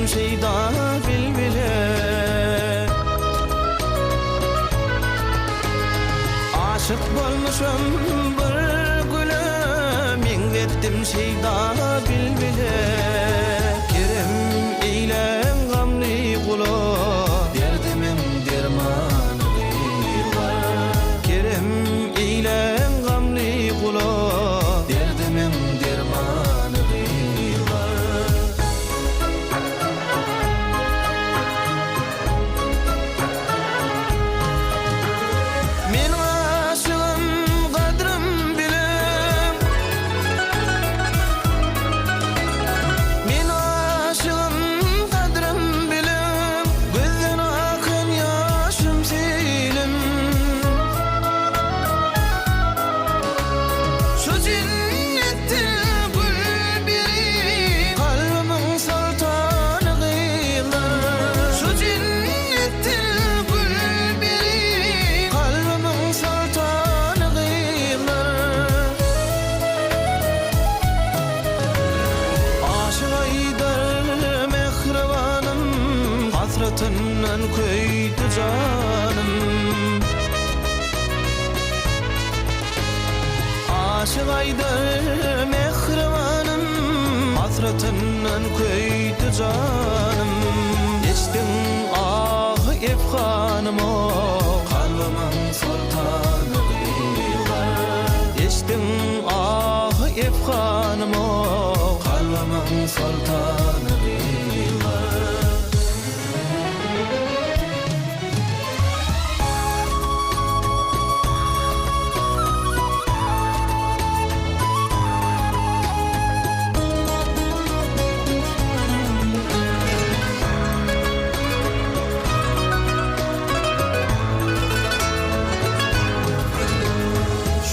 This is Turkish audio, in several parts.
Şeyda bilbile aşık bolmuşam bir güle men ettim şeyda bilbile kerem eylen gamli kula derdimin dermanı var kerem eylen gamli kula derdimin dermanı hasretinden köydü canım aşık aydır mehribanım hasretinden köydü canım geçtin ah efkanım o kalbimin sultanı geçtin ah efkanım o kalbimin sultanı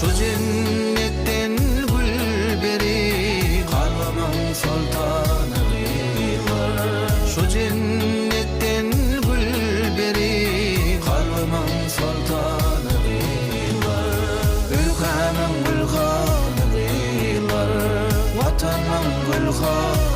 şu cennetten gül beri kalbimin sultanı var şu cennetten gül beri kalbimin sultanı var ülkemin gülhanı var vatanın gülhanı